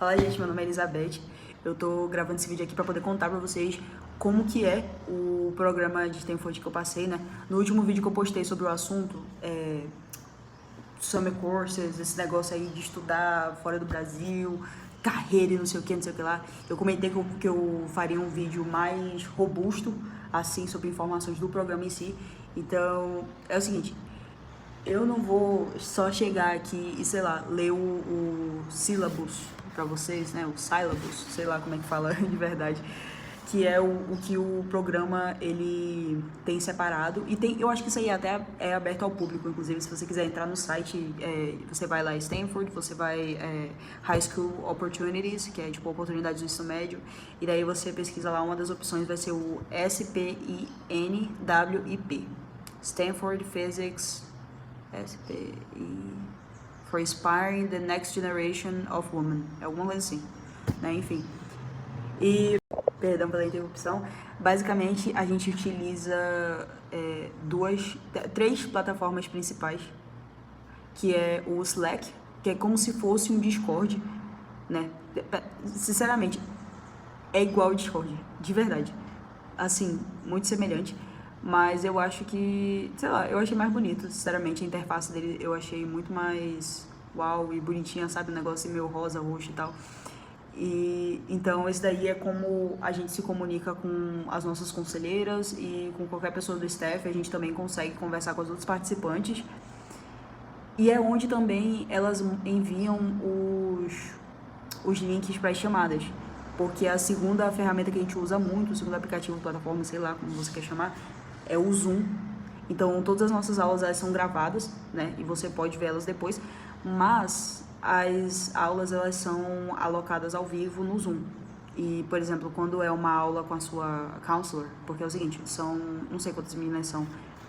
Fala, gente, meu nome é Elizabeth. Eu tô gravando esse vídeo aqui pra poder contar pra vocês como que é o programa de Stanford que eu passei, né? No último vídeo que eu postei sobre o assunto, Summer Courses, esse negócio aí de estudar fora do Brasil, carreira e não sei o que, não sei o que lá. Eu comentei que eu faria um vídeo mais robusto, assim, sobre informações do programa em si. Então, é o seguinte, eu não vou só chegar aqui e, sei lá, ler o syllabus pra vocês, né? O syllabus, sei lá como é que fala de verdade. Que é o que o programa ele tem separado. E tem, eu acho que isso aí até é aberto ao público, inclusive, se você quiser entrar no site, você vai lá em Stanford, você vai High School Opportunities, que é tipo oportunidades do ensino médio, e daí você pesquisa lá, uma das opções vai ser o SPINWIP, Stanford Physics SPI for Inspiring the Next Generation of Women, é alguma coisa assim, né? Enfim. E, perdão pela interrupção, basicamente a gente utiliza três plataformas principais, que é o Slack, que é como se fosse um Discord, né? Sinceramente, é igual ao Discord, de verdade. Assim, muito semelhante. Mas eu acho que, sei lá, eu achei mais bonito, sinceramente. A interface dele eu achei muito mais uau e bonitinha, sabe? Um negócio meio rosa, roxo e tal. E então esse daí é como a gente se comunica com as nossas conselheiras e com qualquer pessoa do staff. A gente também consegue conversar com os outros participantes. E é onde também elas enviam os links para as chamadas. Porque a segunda ferramenta que a gente usa muito, o segundo aplicativo, plataforma, sei lá como você quer chamar, é o Zoom. Então, todas as nossas aulas elas são gravadas, né? E você pode ver elas depois. Mas as aulas elas são alocadas ao vivo no Zoom. E, por exemplo, quando é uma aula com a sua counselor, porque é o seguinte, são, não sei quantas meninas são,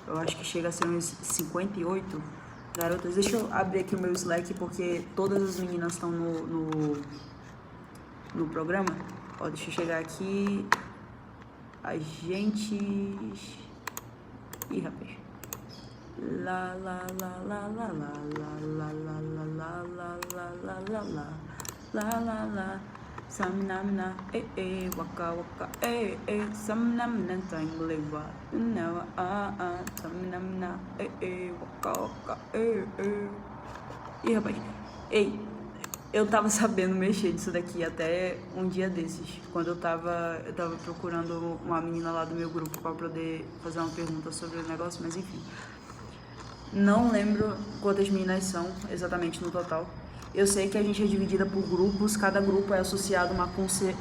eu acho que chega a ser uns 58 garotas. Deixa eu abrir aqui o meu Slack, porque todas as meninas estão no programa. Ó, deixa eu chegar aqui. Agentes. Ih, rapaz. La la la la la la la la la la la la la la la la la la samnamna waka waka samnamna tangleva now samnamna waka waka Ih, rapaz. Ei, eu tava sabendo mexer disso daqui até um dia desses, quando eu tava procurando uma menina lá do meu grupo pra poder fazer uma pergunta sobre o negócio, mas enfim. Não lembro quantas meninas são exatamente no total. Eu sei que a gente é dividida por grupos, cada grupo é associado a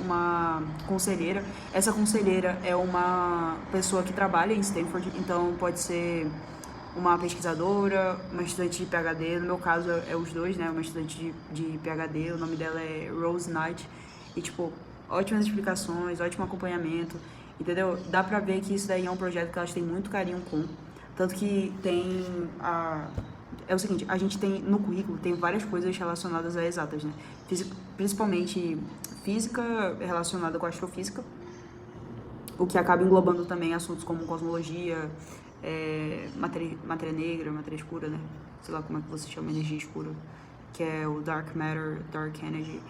uma conselheira. Essa conselheira é uma pessoa que trabalha em Stanford, então pode ser uma pesquisadora, uma estudante de PhD, no meu caso é os dois, né? Uma estudante de PhD, o nome dela é Rose Knight. E, tipo, ótimas explicações, ótimo acompanhamento, entendeu? Dá pra ver que isso daí é um projeto que elas têm muito carinho com. Tanto que tem é o seguinte, a gente tem no currículo tem várias coisas relacionadas a exatas, né? Principalmente física relacionada com astrofísica, o que acaba englobando também assuntos como cosmologia, matéria negra, matéria escura, né? Sei lá como é que você chama, energia escura, que é o Dark Matter, Dark Energy.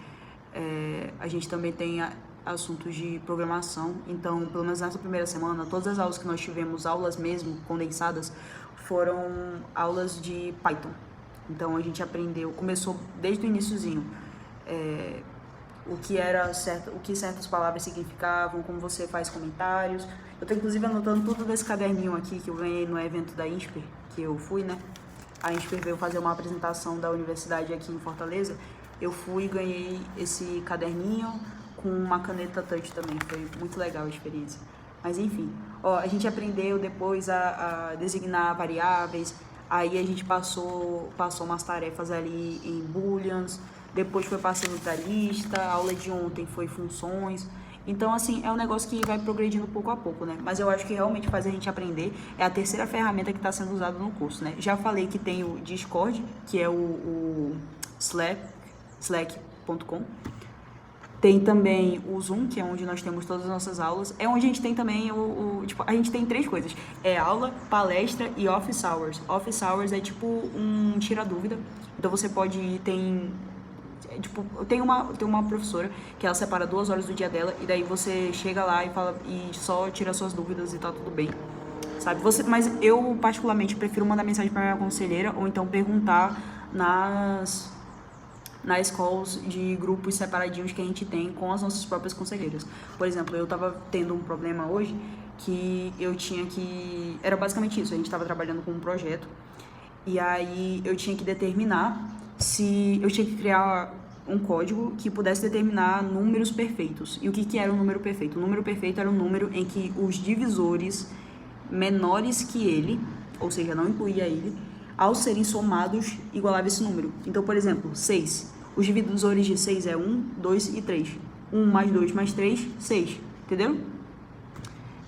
A gente também tem assuntos de programação, então, pelo menos nessa primeira semana, todas as aulas que nós tivemos, aulas mesmo condensadas, foram aulas de Python. Então, a gente aprendeu, começou desde o iniciozinho, o que certas palavras significavam, como você faz comentários. Eu tô inclusive anotando tudo desse caderninho aqui que eu ganhei no evento da INSPER, que eu fui, né? A INSPER veio fazer uma apresentação da universidade aqui em Fortaleza. Eu fui e ganhei esse caderninho com uma caneta touch também, foi muito legal a experiência. Mas enfim, ó, a gente aprendeu depois a designar variáveis, aí a gente passou umas tarefas ali em booleans, depois foi passando para lista, a aula de ontem foi funções. Então, assim, é um negócio que vai progredindo pouco a pouco, né? Mas eu acho que realmente faz a gente aprender. É a terceira ferramenta que está sendo usada no curso, né? Já falei que tem o Discord, que é o Slack.com. Tem também o Zoom, que é onde nós temos todas as nossas aulas. É onde a gente tem também tipo, a gente tem três coisas. É aula, palestra e office hours. Office hours é tipo um tira-dúvida. Então você pode ir, tipo, tem uma professora que ela separa 2 horas do dia dela, e daí você chega lá e fala, e só tira suas dúvidas e tá tudo bem, sabe? Mas eu, particularmente, prefiro mandar mensagem pra minha conselheira, ou então perguntar nas calls de grupos separadinhos que a gente tem com as nossas próprias conselheiras. Por exemplo, eu tava tendo um problema hoje que eu tinha que... Era basicamente isso, a gente tava trabalhando com um projeto, e aí eu tinha que determinar se... Eu tinha que criar um código que pudesse determinar números perfeitos. E o que era um número perfeito? O número perfeito era um número em que os divisores menores que ele, ou seja, não incluía ele, ao serem somados, igualava esse número. Então, por exemplo, 6. Os divisores de 6 é 1, 2 e 3. 1 mais 2 mais 3, 6. Entendeu?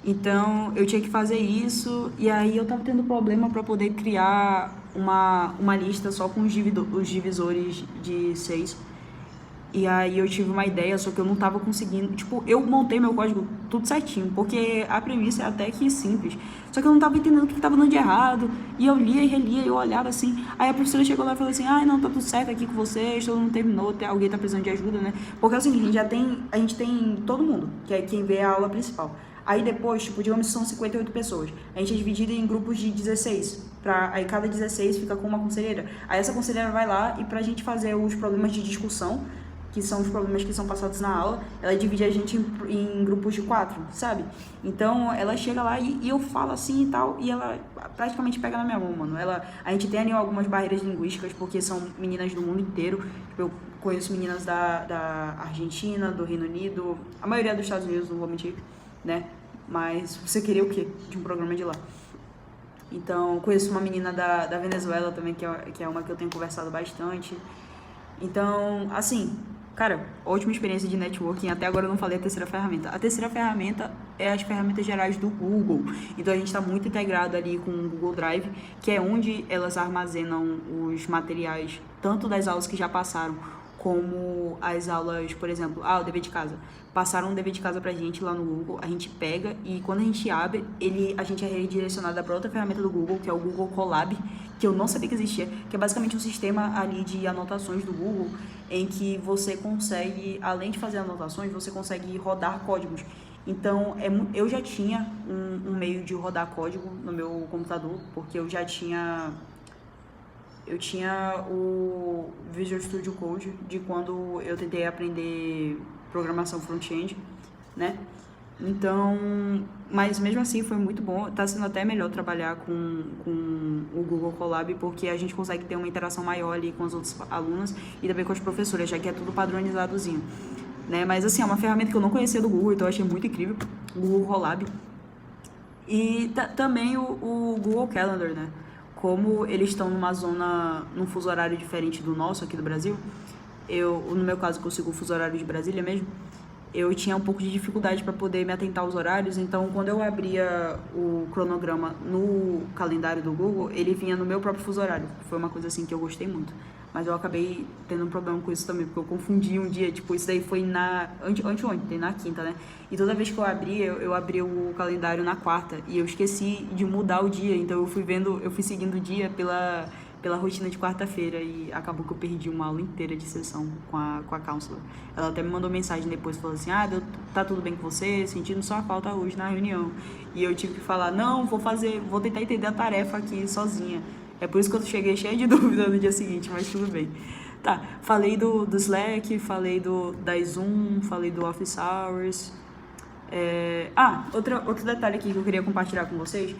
Então, eu tinha que fazer isso, e aí eu tava tendo problema para poder criar uma lista só com os divisores de 6. E aí eu tive uma ideia, só que eu não tava conseguindo... Tipo, eu montei meu código tudo certinho, porque a premissa é até que simples. Só que eu não tava entendendo o que tava dando de errado. E eu lia e relia, e eu olhava assim. Aí a professora chegou lá e falou assim, não, tá tudo certo aqui com vocês, todo mundo terminou, alguém tá precisando de ajuda, né? Porque é o seguinte, a gente tem todo mundo, que é quem vê a aula principal. Aí depois, tipo, digamos que são 58 pessoas. A gente é dividido em grupos de 16. Aí cada 16 fica com uma conselheira. Aí essa conselheira vai lá e pra gente fazer os problemas de discussão, que são os problemas que são passados na aula, ela divide a gente em grupos de 4, sabe? Então, ela chega lá e eu falo assim e tal, e ela praticamente pega na minha mão, mano. A gente tem ali algumas barreiras linguísticas, porque são meninas do mundo inteiro. Tipo, eu conheço meninas da Argentina, do Reino Unido, a maioria dos Estados Unidos, não vou mentir, né? Mas você queria o quê de um programa de lá? Então, conheço uma menina da Venezuela também, que é uma que eu tenho conversado bastante. Então, assim... Cara, ótima experiência de networking. Até agora eu não falei a terceira ferramenta. A terceira ferramenta é as ferramentas gerais do Google. Então a gente está muito integrado ali com o Google Drive, que é onde elas armazenam os materiais, tanto das aulas que já passaram, como as aulas, por exemplo, o dever de casa. Passaram um dever de casa pra gente lá no Google, a gente pega e quando a gente abre, a gente é redirecionado para outra ferramenta do Google, que é o Google Colab, que eu não sabia que existia, que é basicamente um sistema ali de anotações do Google, em que você consegue, além de fazer anotações, você consegue rodar códigos. Então, eu já tinha um meio de rodar código no meu computador, porque eu tinha o Visual Studio Code de quando eu tentei aprender programação front-end, né? Então, mas mesmo assim foi muito bom, tá sendo até melhor trabalhar com o Google Colab, porque a gente consegue ter uma interação maior ali com as outras alunas e também com as professoras, já que é tudo padronizadozinho, né? Mas assim, é uma ferramenta que eu não conhecia do Google, então eu achei muito incrível, o Google Colab. E também o Google Calendar, né? Como eles estão num fuso horário diferente do nosso aqui do Brasil, no meu caso, que eu sigo o fuso horário de Brasília mesmo, eu tinha um pouco de dificuldade para poder me atentar aos horários, então quando eu abria o cronograma no calendário do Google, ele vinha no meu próprio fuso horário. Foi uma coisa assim que eu gostei muito. Mas eu acabei tendo um problema com isso também, porque eu confundi um dia, tipo, isso daí foi anteontem, na quinta, né? E toda vez que eu abri o calendário na quarta, e eu esqueci de mudar o dia, então eu fui seguindo o dia pela rotina de quarta-feira, e acabou que eu perdi uma aula inteira de sessão com a counselor. Ela até me mandou mensagem depois, falou assim, tá tudo bem com você, sentindo só a falta hoje na reunião. E eu tive que falar, não, vou tentar entender a tarefa aqui sozinha. É por isso que eu cheguei cheia de dúvida no dia seguinte, mas tudo bem. Tá, falei do Slack, falei da Zoom, falei do Office Hours. Outro detalhe aqui que eu queria compartilhar com vocês.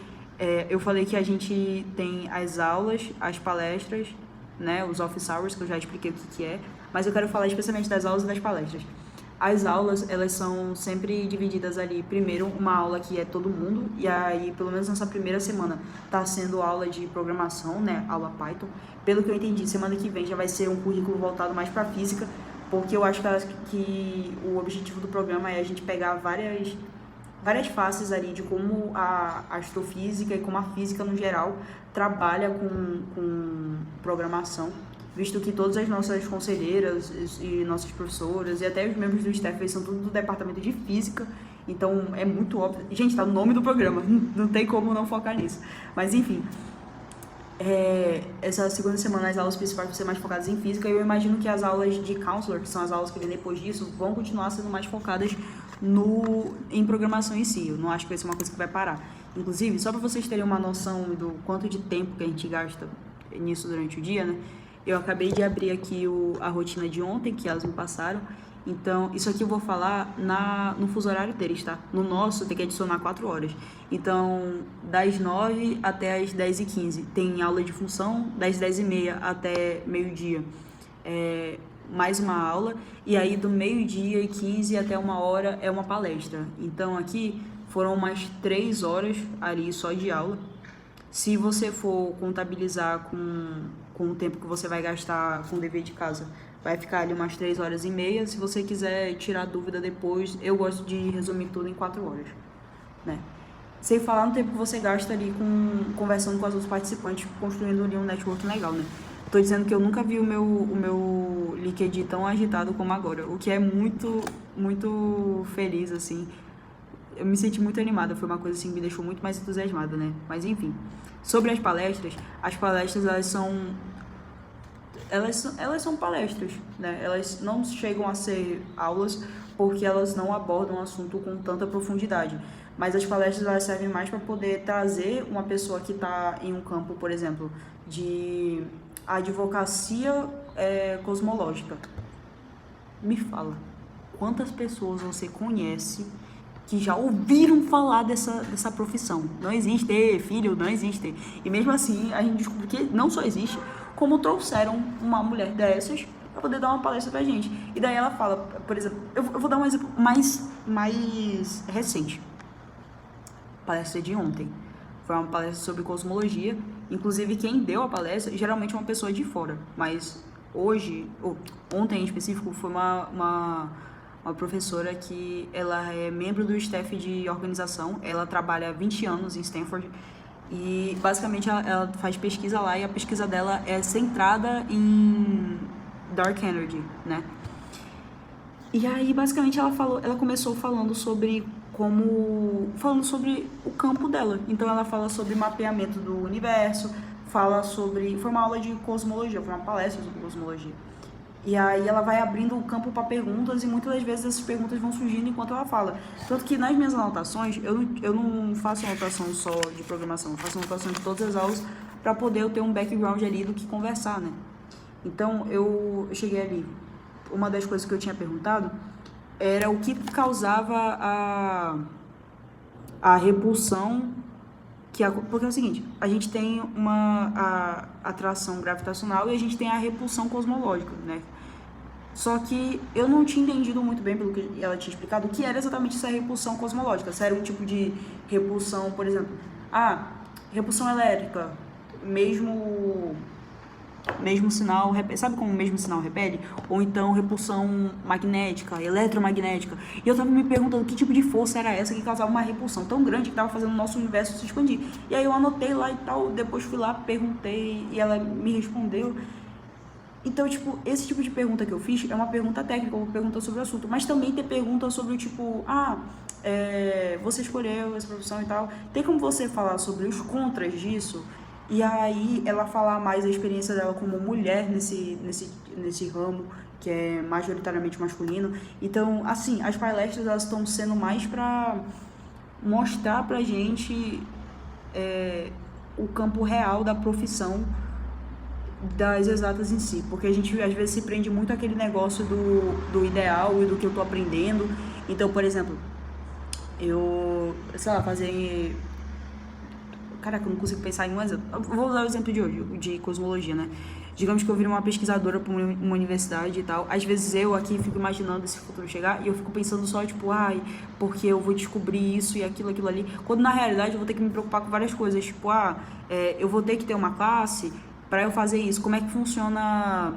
Eu falei que a gente tem as aulas, as palestras, né, os Office Hours, que eu já expliquei o que é, mas eu quero falar especialmente das aulas e das palestras. As aulas, elas são sempre divididas ali, primeiro uma aula que é todo mundo, e aí, pelo menos nessa primeira semana, tá sendo aula de programação, né, aula Python. Pelo que eu entendi, semana que vem já vai ser um currículo voltado mais para física, porque eu acho que o objetivo do programa é a gente pegar várias faces ali de como a astrofísica e como a física no geral trabalha com programação, visto que todas as nossas conselheiras e nossas professoras e até os membros do staff, eles são tudo do departamento de física, então é muito óbvio. Gente, tá no nome do programa, não tem como não focar nisso. Mas enfim, essa segunda semana as aulas principais vão ser mais focadas em física, e eu imagino que as aulas de counselor, que são as aulas que vêm depois disso, vão continuar sendo mais focadas em programação em si. Eu não acho que vai ser uma coisa que vai parar. Inclusive, só para vocês terem uma noção do quanto de tempo que a gente gasta nisso durante o dia, né? Eu acabei de abrir aqui a rotina de ontem, que elas me passaram. Então, isso aqui eu vou falar no fuso horário deles, tá? No nosso, tem que adicionar 4 horas. Então, das 9 até as 10h15 tem aula de função, das 10h30 até meio-dia mais uma aula, e aí do meio-dia e 15 até 1 hora é uma palestra. Então, aqui foram umas 3 horas ali só de aula. Se você for contabilizar com o tempo que você vai gastar com o dever de casa, vai ficar ali umas 3h30. Se você quiser tirar dúvida depois, eu gosto de resumir tudo em 4 horas, né? Sem falar no tempo que você gasta ali conversando com os outros participantes, construindo ali um network legal, né? Tô dizendo que eu nunca vi o meu LinkedIn tão agitado como agora, o que é muito, muito feliz, assim. Eu me senti muito animada, foi uma coisa assim que me deixou muito mais entusiasmada, né? Mas enfim, sobre as palestras elas são palestras, né? Elas não chegam a ser aulas porque elas não abordam o assunto com tanta profundidade. Mas as palestras elas servem mais para poder trazer uma pessoa que está em um campo, por exemplo, de advocacia cosmológica. Me fala, quantas pessoas você conhece que já ouviram falar dessa profissão? Não existe, filho, não existe. E mesmo assim, a gente descobriu que não só existe, como trouxeram uma mulher dessas para poder dar uma palestra pra gente. E daí ela fala, por exemplo, eu vou dar um exemplo mais recente. Palestra de ontem. Foi uma palestra sobre cosmologia. Inclusive, quem deu a palestra geralmente é uma pessoa de fora. Mas ontem em específico, foi uma professora que ela é membro do staff de organização. Ela trabalha há 20 anos em Stanford. E basicamente ela faz pesquisa lá, e a pesquisa dela é centrada em Dark Energy, né? E aí basicamente ela começou falando sobre o campo dela. Então ela fala sobre mapeamento do universo, foi uma aula de cosmologia, foi uma palestra sobre cosmologia. E aí ela vai abrindo o campo para perguntas, e muitas das vezes essas perguntas vão surgindo enquanto ela fala. Tanto que nas minhas anotações, eu não faço anotação só de programação, eu faço anotação de todas as aulas para poder eu ter um background ali do que conversar, né? Então eu cheguei ali, uma das coisas que eu tinha perguntado era o que causava a repulsão, porque é o seguinte, a gente tem a atração gravitacional e a gente tem a repulsão cosmológica, né? Só que eu não tinha entendido muito bem, pelo que ela tinha explicado, o que era exatamente essa repulsão cosmológica. Se era um tipo de repulsão, por exemplo, repulsão elétrica, mesmo sinal, sabe como o mesmo sinal repele? Ou então repulsão magnética, eletromagnética. E eu tava me perguntando que tipo de força era essa que causava uma repulsão tão grande que tava fazendo o nosso universo se expandir. E aí eu anotei lá e tal, depois fui lá, perguntei e ela me respondeu. Então, tipo, esse tipo de pergunta que eu fiz é uma pergunta técnica, uma pergunta sobre o assunto, mas também tem pergunta sobre o tipo, você escolheu essa profissão e tal, tem como você falar sobre os contras disso? E aí ela falar mais da experiência dela como mulher nesse ramo, que é majoritariamente masculino. Então, assim, as palestras elas estão sendo mais para mostrar pra gente o campo real da profissão das exatas em si, porque a gente às vezes se prende muito àquele negócio do ideal e do que eu tô aprendendo. Então, por exemplo, eu, sei lá, Caraca, eu não consigo pensar em um exemplo. Eu vou usar o exemplo de hoje, de cosmologia, né? Digamos que eu viro uma pesquisadora para uma universidade e tal. Às vezes eu aqui fico imaginando esse futuro chegar e eu fico pensando só, tipo, porque eu vou descobrir isso e aquilo ali. Quando na realidade eu vou ter que me preocupar com várias coisas. Tipo, eu vou ter que ter uma classe para eu fazer isso. Como é que funciona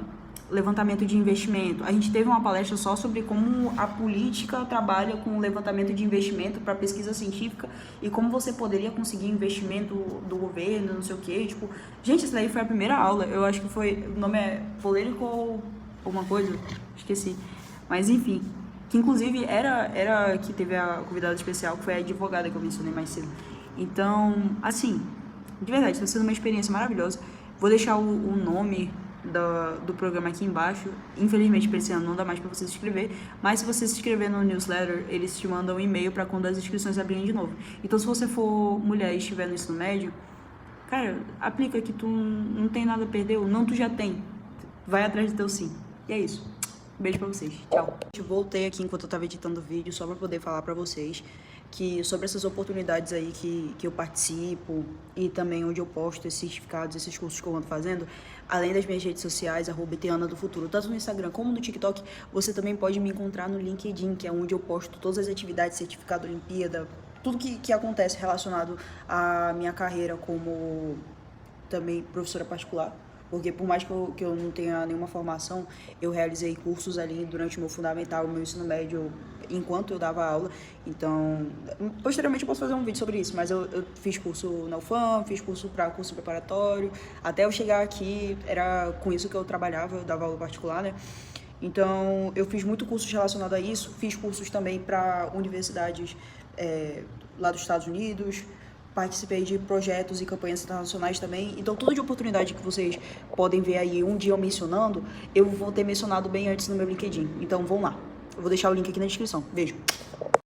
levantamento de investimento? A gente teve uma palestra só sobre como a política trabalha com levantamento de investimento para pesquisa científica e como você poderia conseguir investimento do governo, não sei o que. Tipo, gente, essa daí foi a primeira aula. Eu acho que o nome é polêmico ou alguma coisa, esqueci. Mas enfim, que inclusive era que teve a convidada especial, que foi a advogada que eu mencionei mais cedo. Então, assim, De verdade, está sendo uma experiência maravilhosa. Vou deixar o nome do programa aqui embaixo. Infelizmente, para esse ano não dá mais para você se inscrever, mas se você se inscrever no newsletter, eles te mandam um e-mail para quando as inscrições abrirem de novo. Então, se você for mulher e estiver no ensino médio, cara, aplica que tu não tem nada a perder, ou não, tu já tem. Vai atrás do teu sim. E é isso. Beijo pra vocês. Tchau. Eu voltei aqui enquanto eu tava editando o vídeo só pra poder falar pra vocês que sobre essas oportunidades aí que eu participo e também onde eu posto esses certificados, esses cursos que eu ando fazendo, além das minhas redes sociais, @Tiana do Futuro, tanto no Instagram como no TikTok, você também pode me encontrar no LinkedIn, que é onde eu posto todas as atividades, certificado Olimpíada, tudo que acontece relacionado à minha carreira como também professora particular. Porque por mais que eu não tenha nenhuma formação, eu realizei cursos ali durante o meu fundamental, o meu ensino médio, enquanto eu dava aula. Então, posteriormente eu posso fazer um vídeo sobre isso, mas eu fiz curso na UFAM, fiz curso preparatório. Até eu chegar aqui, era com isso que eu trabalhava, eu dava aula particular, né? Então, eu fiz muito cursos relacionado a isso, fiz cursos também para universidades lá dos Estados Unidos, participei de projetos e campanhas internacionais também. Então, tudo de oportunidade que vocês podem ver aí um dia eu mencionando, eu vou ter mencionado bem antes no meu LinkedIn. Então, vão lá. Eu vou deixar o link aqui na descrição. Beijo.